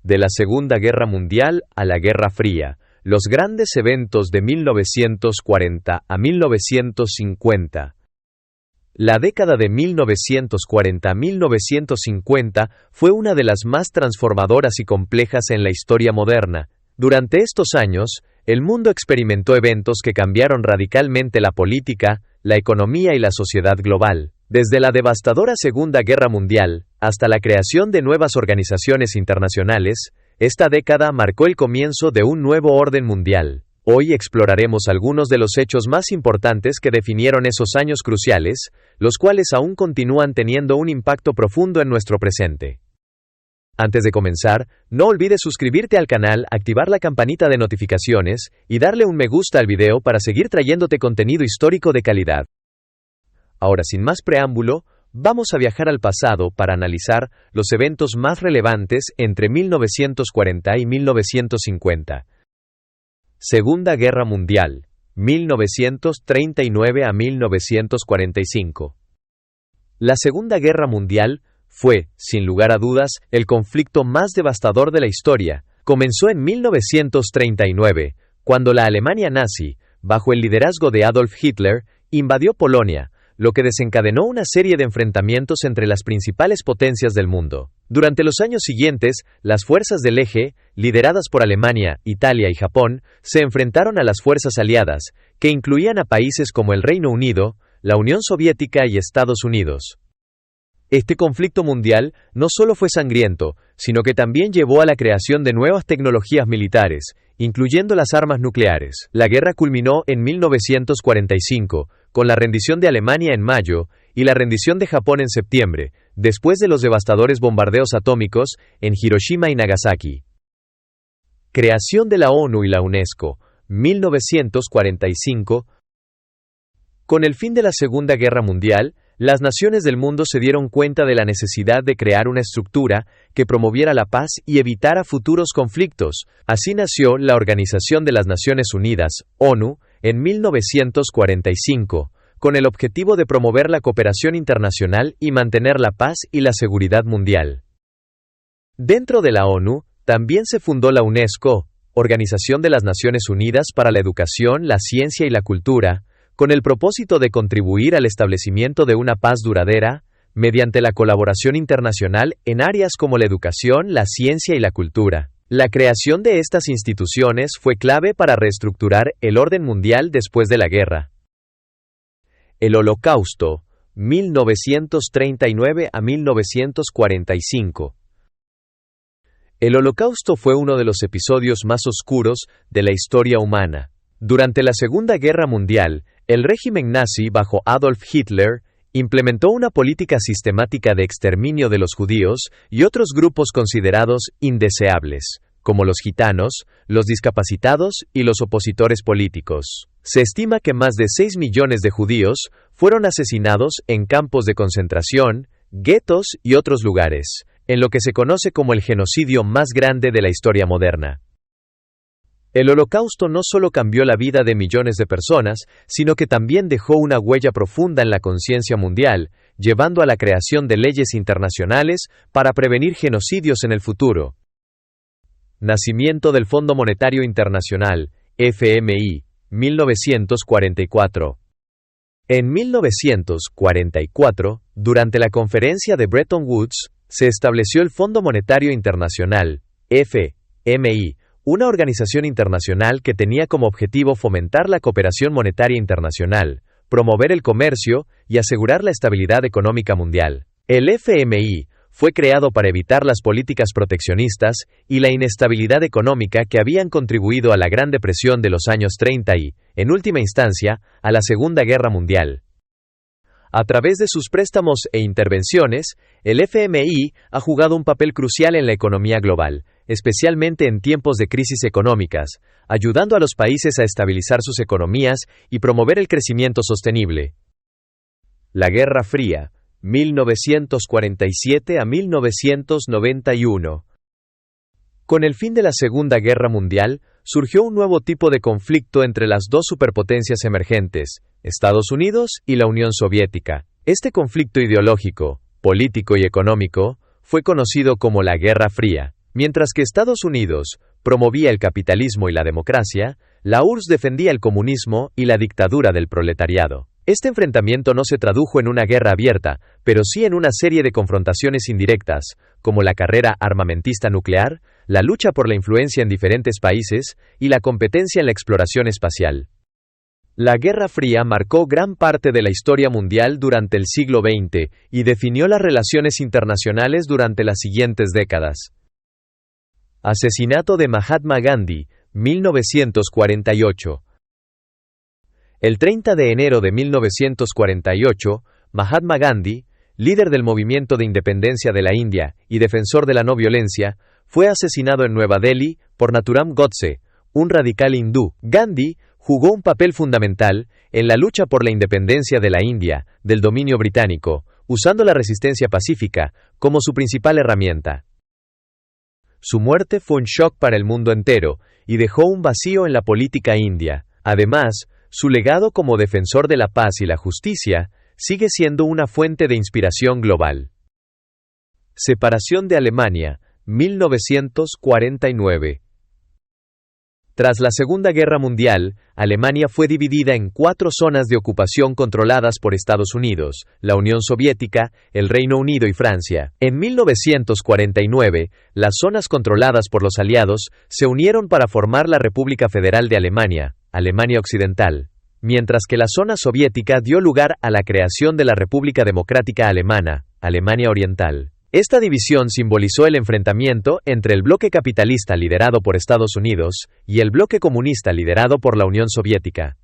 De la Segunda Guerra Mundial a la Guerra Fría, los grandes eventos de 1940 a 1950. La década de 1940 a 1950 fue una de las más transformadoras y complejas en la historia moderna. Durante estos años, el mundo experimentó eventos que cambiaron radicalmente la política, la economía y la sociedad global. Desde la devastadora Segunda Guerra Mundial hasta la creación de nuevas organizaciones internacionales, esta década marcó el comienzo de un nuevo orden mundial. Hoy exploraremos algunos de los hechos más importantes que definieron esos años cruciales, los cuales aún continúan teniendo un impacto profundo en nuestro presente. Antes de comenzar, no olvides suscribirte al canal, activar la campanita de notificaciones y darle un me gusta al video para seguir trayéndote contenido histórico de calidad. Ahora, sin más preámbulo, vamos a viajar al pasado para analizar los eventos más relevantes entre 1940 y 1950. Segunda Guerra Mundial, 1939 a 1945. La Segunda Guerra Mundial fue, sin lugar a dudas, el conflicto más devastador de la historia. Comenzó en 1939, cuando la Alemania nazi, bajo el liderazgo de Adolf Hitler, invadió Polonia, lo que desencadenó una serie de enfrentamientos entre las principales potencias del mundo. Durante los años siguientes, las fuerzas del eje, lideradas por Alemania, Italia y Japón, se enfrentaron a las fuerzas aliadas, que incluían a países como el Reino Unido, la Unión Soviética y Estados Unidos. Este conflicto mundial no solo fue sangriento, sino que también llevó a la creación de nuevas tecnologías militares, incluyendo las armas nucleares. La guerra culminó en 1945, con la rendición de Alemania en mayo y la rendición de Japón en septiembre, después de los devastadores bombardeos atómicos en Hiroshima y Nagasaki. Creación de la ONU y la UNESCO, 1945. Con el fin de la Segunda Guerra Mundial, las naciones del mundo se dieron cuenta de la necesidad de crear una estructura que promoviera la paz y evitara futuros conflictos. Así nació la Organización de las Naciones Unidas, ONU, en 1945, con el objetivo de promover la cooperación internacional y mantener la paz y la seguridad mundial. Dentro de la ONU, también se fundó la UNESCO, Organización de las Naciones Unidas para la Educación, la Ciencia y la Cultura, con el propósito de contribuir al establecimiento de una paz duradera, mediante la colaboración internacional en áreas como la educación, la ciencia y la cultura. La creación de estas instituciones fue clave para reestructurar el orden mundial después de la guerra. El Holocausto, 1939 a 1945. El Holocausto fue uno de los episodios más oscuros de la historia humana. Durante la Segunda Guerra Mundial, el régimen nazi bajo Adolf Hitler implementó una política sistemática de exterminio de los judíos y otros grupos considerados indeseables, como los gitanos, los discapacitados y los opositores políticos. Se estima que más de 6 millones de judíos fueron asesinados en campos de concentración, guetos y otros lugares, en lo que se conoce como el genocidio más grande de la historia moderna. El Holocausto no solo cambió la vida de millones de personas, sino que también dejó una huella profunda en la conciencia mundial, llevando a la creación de leyes internacionales para prevenir genocidios en el futuro. Nacimiento del Fondo Monetario Internacional, FMI, 1944. En 1944, durante la conferencia de Bretton Woods, se estableció el Fondo Monetario Internacional, FMI, una organización internacional que tenía como objetivo fomentar la cooperación monetaria internacional, promover el comercio y asegurar la estabilidad económica mundial. El FMI fue creado para evitar las políticas proteccionistas y la inestabilidad económica que habían contribuido a la Gran Depresión de los años 30 y, en última instancia, a la Segunda Guerra Mundial. A través de sus préstamos e intervenciones, el FMI ha jugado un papel crucial en la economía global, especialmente en tiempos de crisis económicas, ayudando a los países a estabilizar sus economías y promover el crecimiento sostenible. La Guerra Fría, 1947 a 1991. Con el fin de la Segunda Guerra Mundial, surgió un nuevo tipo de conflicto entre las dos superpotencias emergentes, Estados Unidos y la Unión Soviética. Este conflicto ideológico, político y económico fue conocido como la Guerra Fría. Mientras que Estados Unidos promovía el capitalismo y la democracia, la URSS defendía el comunismo y la dictadura del proletariado. Este enfrentamiento no se tradujo en una guerra abierta, pero sí en una serie de confrontaciones indirectas, como la carrera armamentista nuclear, la lucha por la influencia en diferentes países y la competencia en la exploración espacial. La Guerra Fría marcó gran parte de la historia mundial durante el siglo XX y definió las relaciones internacionales durante las siguientes décadas. Asesinato de Mahatma Gandhi, 1948. El 30 de enero de 1948, Mahatma Gandhi, líder del movimiento de independencia de la India y defensor de la no violencia, fue asesinado en Nueva Delhi por Nathuram Godse, un radical hindú. Gandhi jugó un papel fundamental en la lucha por la independencia de la India del dominio británico, usando la resistencia pacífica como su principal herramienta. Su muerte fue un shock para el mundo entero y dejó un vacío en la política india. Además, su legado como defensor de la paz y la justicia sigue siendo una fuente de inspiración global. Separación de Alemania, 1949. Tras la Segunda Guerra Mundial, Alemania fue dividida en 4 zonas de ocupación controladas por Estados Unidos, la Unión Soviética, el Reino Unido y Francia. En 1949, las zonas controladas por los aliados se unieron para formar la República Federal de Alemania, Alemania Occidental, mientras que la zona soviética dio lugar a la creación de la República Democrática Alemana, Alemania Oriental. Esta división simbolizó el enfrentamiento entre el bloque capitalista liderado por Estados Unidos y el bloque comunista liderado por la Unión Soviética.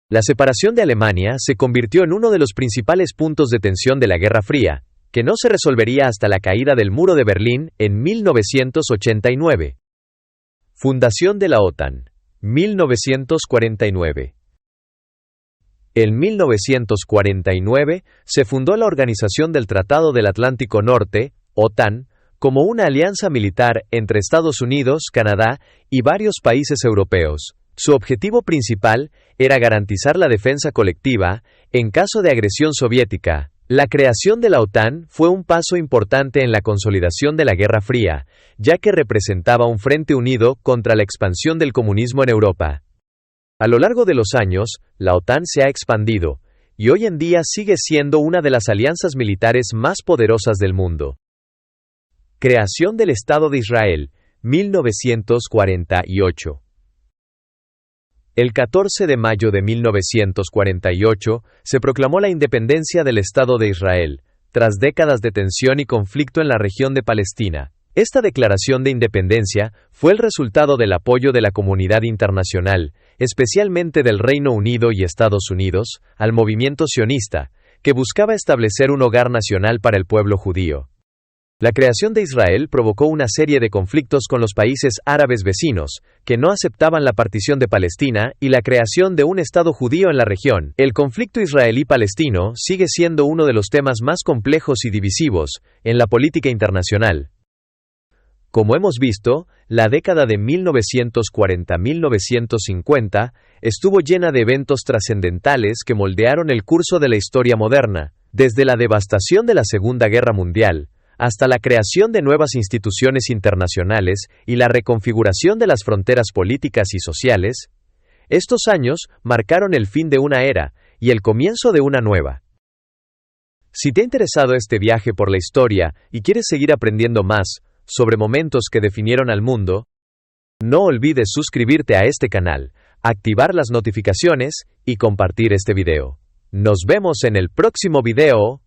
La separación de Alemania se convirtió en uno de los principales puntos de tensión de la Guerra Fría, que no se resolvería hasta la caída del Muro de Berlín en 1989. Fundación de la OTAN, 1949. En 1949, se fundó la Organización del Tratado del Atlántico Norte, OTAN, como una alianza militar entre Estados Unidos, Canadá y varios países europeos. Su objetivo principal era garantizar la defensa colectiva en caso de agresión soviética. La creación de la OTAN fue un paso importante en la consolidación de la Guerra Fría, ya que representaba un frente unido contra la expansión del comunismo en Europa. A lo largo de los años, la OTAN se ha expandido, y hoy en día sigue siendo una de las alianzas militares más poderosas del mundo. Creación del Estado de Israel, 1948. El 14 de mayo de 1948, se proclamó la independencia del Estado de Israel, tras décadas de tensión y conflicto en la región de Palestina. Esta declaración de independencia fue el resultado del apoyo de la comunidad internacional, especialmente del Reino Unido y Estados Unidos, al movimiento sionista, que buscaba establecer un hogar nacional para el pueblo judío. La creación de Israel provocó una serie de conflictos con los países árabes vecinos, que no aceptaban la partición de Palestina y la creación de un Estado judío en la región. El conflicto israelí-palestino sigue siendo uno de los temas más complejos y divisivos en la política internacional. Como hemos visto, la década de 1940-1950 estuvo llena de eventos trascendentales que moldearon el curso de la historia moderna, desde la devastación de la Segunda Guerra Mundial, hasta la creación de nuevas instituciones internacionales y la reconfiguración de las fronteras políticas y sociales. Estos años marcaron el fin de una era y el comienzo de una nueva. Si te ha interesado este viaje por la historia y quieres seguir aprendiendo más sobre momentos que definieron al mundo, no olvides suscribirte a este canal, activar las notificaciones y compartir este video. Nos vemos en el próximo video.